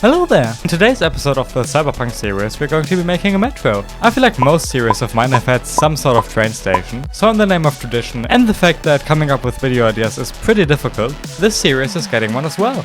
Hello there! In today's episode of the Cyberpunk series, we're going to be making a metro. I feel like most series of mine have had some sort of train station, so in the name of tradition and the fact that coming up with video ideas is pretty difficult, this series is getting one as well.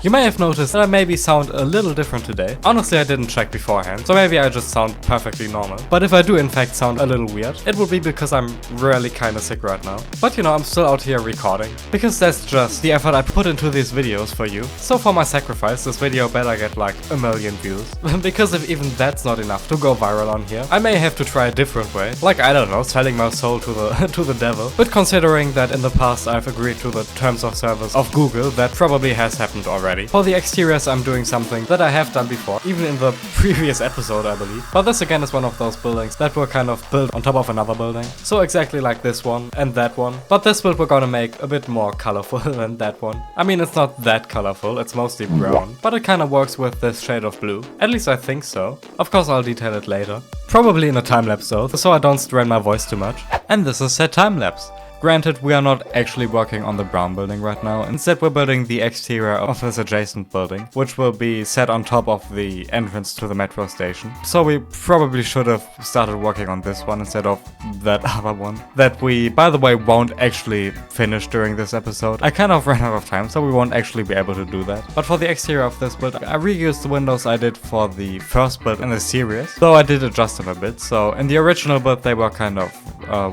You may have noticed that I maybe sound a little different today. Honestly, I didn't check beforehand, so maybe I just sound perfectly normal. But if I do in fact sound a little weird, it will be because I'm really kinda sick right now. But you know, I'm still out here recording, because that's just the effort I put into these videos for you. So for my sacrifice, this video better get like 1 million views. Because if even that's not enough to go viral on here, I may have to try a different way. Like, I don't know, selling my soul to the to the devil. But considering that in the past I've agreed to the terms of service of Google, that probably has happened already. For the exteriors, I'm doing something that I have done before, even in the previous episode, I believe. But this again is one of those buildings that were kind of built on top of another building. So exactly like this one and that one. But this build we're gonna make a bit more colorful than that one. I mean, it's not that colorful, it's mostly brown. But it kind of works with this shade of blue. At least I think so. Of course, I'll detail it later. Probably in a time-lapse though, so I don't strain my voice too much. And this is set time-lapse. Granted, we are not actually working on the brown building right now. Instead, we're building the exterior of this adjacent building, which will be set on top of the entrance to the metro station. So we probably should have started working on this one instead of that other one. That we, by the way, won't actually finish during this episode. I kind of ran out of time, so we won't actually be able to do that. But for the exterior of this build, I reused the windows I did for the first build in the series, though I did adjust them a bit. So in the original build, they were kind of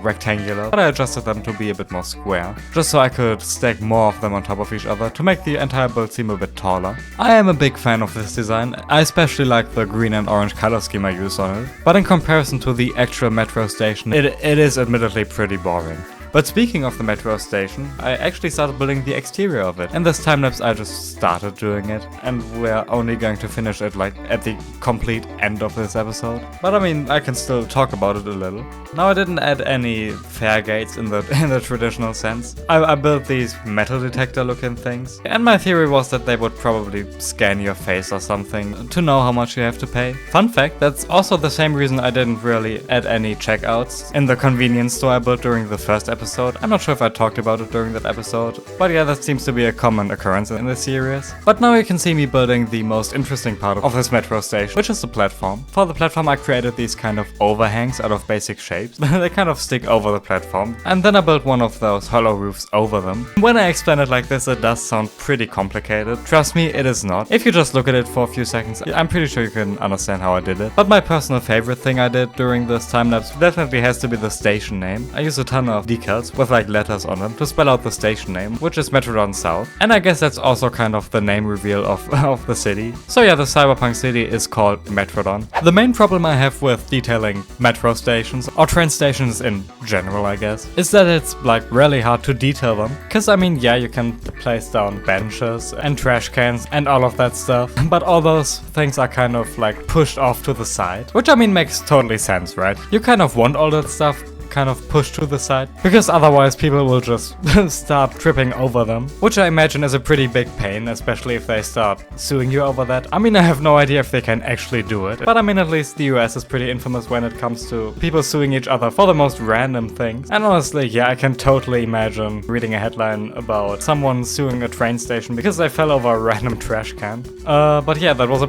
rectangular, but I adjusted them to be a bit more square, just so I could stack more of them on top of each other to make the entire build seem a bit taller. I am a big fan of this design. I especially like the green and orange color scheme I used on it, but in comparison to the actual metro station, it is admittedly pretty boring. But speaking of the metro station, I actually started building the exterior of it. In this time-lapse I just started doing it, and we're only going to finish it like at the complete end of this episode. But I mean, I can still talk about it a little. Now, I didn't add any fare gates in the traditional sense. I built these metal detector looking things, and my theory was that they would probably scan your face or something to know how much you have to pay. Fun fact, that's also the same reason I didn't really add any checkouts in the convenience store I built during the first episode. I'm not sure if I talked about it during that episode, but yeah, that seems to be a common occurrence in this series. But now you can see me building the most interesting part of this metro station, which is the platform. For the platform I created these kind of overhangs out of basic shapes. They kind of stick over the platform, and then I built one of those hollow roofs over them. When I explain it like this, it does sound pretty complicated. Trust me, it is not. If you just look at it for a few seconds, I'm pretty sure you can understand how I did it. But my personal favorite thing I did during this time-lapse definitely has to be the station name. I used a ton of decals with like letters on them to spell out the station name, which is Metrodon South. And I guess that's also kind of the name reveal of the city. So yeah, the Cyberpunk City is called Metrodon. The main problem I have with detailing metro stations, or train stations in general I guess, is that it's like really hard to detail them. Cause I mean, yeah, you can place down benches and trash cans and all of that stuff, but all those things are kind of like pushed off to the side, which I mean makes totally sense, right? You kind of want all that stuff kind of pushed to the side, because otherwise people will just start tripping over them, which I imagine is a pretty big pain, especially if they start suing you over that. I mean, I have no idea if they can actually do it, but I mean, at least the US is pretty infamous when it comes to people suing each other for the most random things. And honestly, yeah, I can totally imagine reading a headline about someone suing a train station because they fell over a random trash can. But yeah, that was a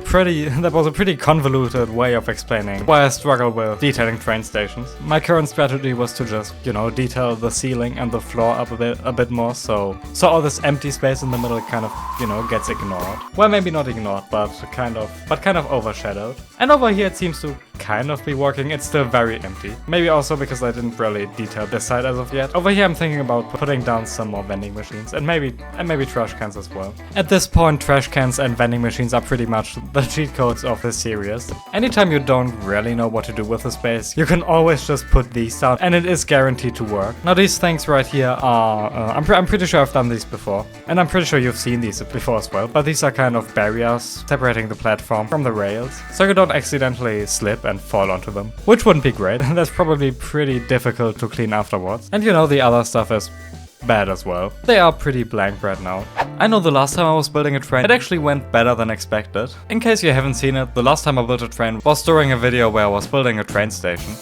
pretty convoluted way of explaining why I struggle with detailing train stations. My current strategy was to just, you know, detail the ceiling and the floor up a bit more, so all this empty space in the middle kind of, you know, gets ignored. Well, maybe not ignored, but kind of overshadowed. And over here it seems to kind of be working. It's still very empty. Maybe also because I didn't really detail this side as of yet. Over here I'm thinking about putting down some more vending machines and maybe trash cans as well. At this point, trash cans and vending machines are pretty much the cheat codes of this series. Anytime you don't really know what to do with the space, you can always just put these down and it is guaranteed to work. Now these things right here are, I'm pretty sure I've done these before, and I'm pretty sure you've seen these before as well, but these are kind of barriers separating the platform from the rails, so you don't accidentally slip and fall onto them, which wouldn't be great. That's probably pretty difficult to clean afterwards. And you know, the other stuff is bad as well. They are pretty blank right now. I know the last time I was building a train, it actually went better than expected. In case you haven't seen it, the last time I built a train was during a video where I was building a train station.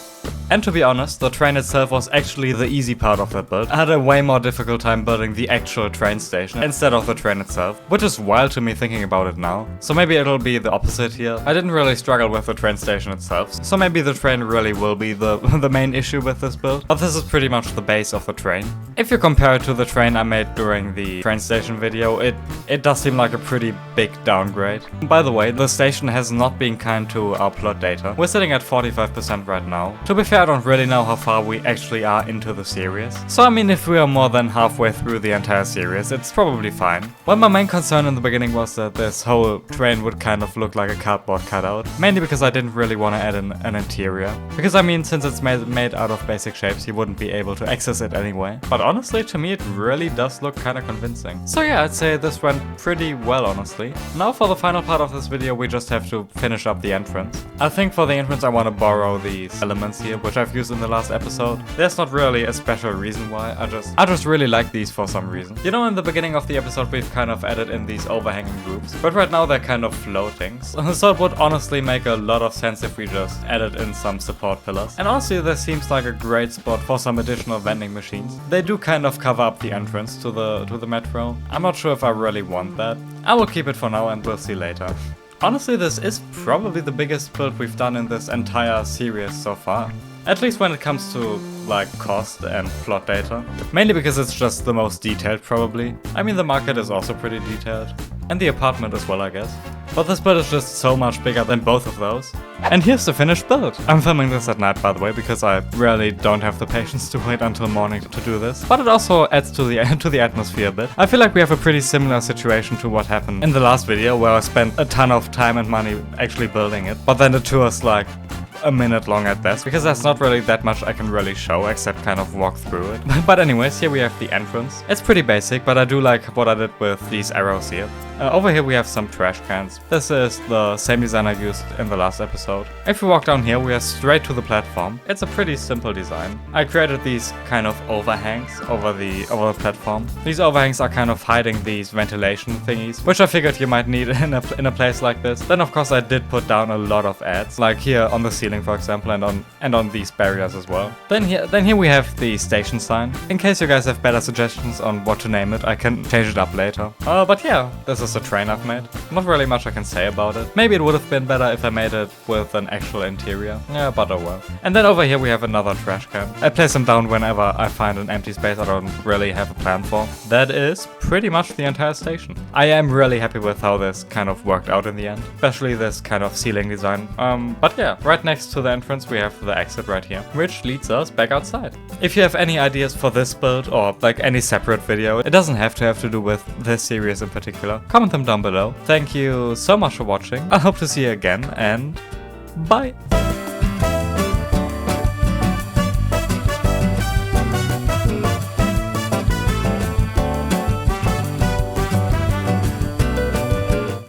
And to be honest, the train itself was actually the easy part of that build. I had a way more difficult time building the actual train station instead of the train itself, which is wild to me thinking about it now. So maybe it'll be the opposite here. I didn't really struggle with the train station itself, so maybe the train really will be the main issue with this build. But this is pretty much the base of the train. If you compare it to the train I made during the train station video, it does seem like a pretty big downgrade. By the way, the station has not been kind to our plot data. We're sitting at 45% right now. To be fair, I don't really know how far we actually are into the series. So I mean, if we are more than halfway through the entire series, it's probably fine. Well, my main concern in the beginning was that this whole train would kind of look like a cardboard cutout. Mainly because I didn't really want to add an interior. Because I mean, since it's made out of basic shapes, you wouldn't be able to access it anyway. But honestly, to me, it really does look kind of convincing. So yeah, I'd say this went pretty well, honestly. Now for the final part of this video, we just have to finish up the entrance. I think for the entrance, I want to borrow these elements here, which I've used in the last episode. There's not really a special reason why, I just really like these for some reason. You know, in the beginning of the episode, we've kind of added in these overhanging groups, but right now they're kind of floating. So it would honestly make a lot of sense if we just added in some support pillars. And honestly, this seems like a great spot for some additional vending machines. They do kind of cover up the entrance to the metro. I'm not sure if I really want that. I will keep it for now and we'll see later. Honestly, this is probably the biggest build we've done in this entire series so far. At least when it comes to, like, cost and plot data. Mainly because it's just the most detailed, probably. I mean, the market is also pretty detailed. And the apartment as well, I guess. But this build is just so much bigger than both of those. And here's the finished build. I'm filming this at night, by the way, because I really don't have the patience to wait until morning to do this. But it also adds to the atmosphere a bit. I feel like we have a pretty similar situation to what happened in the last video, where I spent a ton of time and money actually building it. But then the tour's like a minute long at best, because there's not really that much I can really show except kind of walk through it. But anyways, here we have the entrance. It's pretty basic, but I do like what I did with these arrows here. Over here we have some trash cans. This is the same design I used in the last episode. If we walk down here, we are straight to the platform. It's a pretty simple design. I created these kind of overhangs over the platform. These overhangs are kind of hiding these ventilation thingies, which I figured you might need in a place like this. Then of course I did put down a lot of ads, like here on the ceiling, for example, and on these barriers as well. Then here we have the station sign. In case you guys have better suggestions on what to name it, I can change it up later. But yeah, this is a train I've made. Not really much I can say about it. Maybe it would have been better if I made it with an actual interior. Yeah, but oh well. And then over here we have another trash can. I place them down whenever I find an empty space I don't really have a plan for. That is pretty much the entire station. I am really happy with how this kind of worked out in the end. Especially this kind of ceiling design. But yeah, right next to the entrance we have the exit right here, which leads us back outside. If you have any ideas for this build or like any separate video, it doesn't have to do with this series in particular, comment them down below. Thank you so much for watching. I hope to see you again, and bye!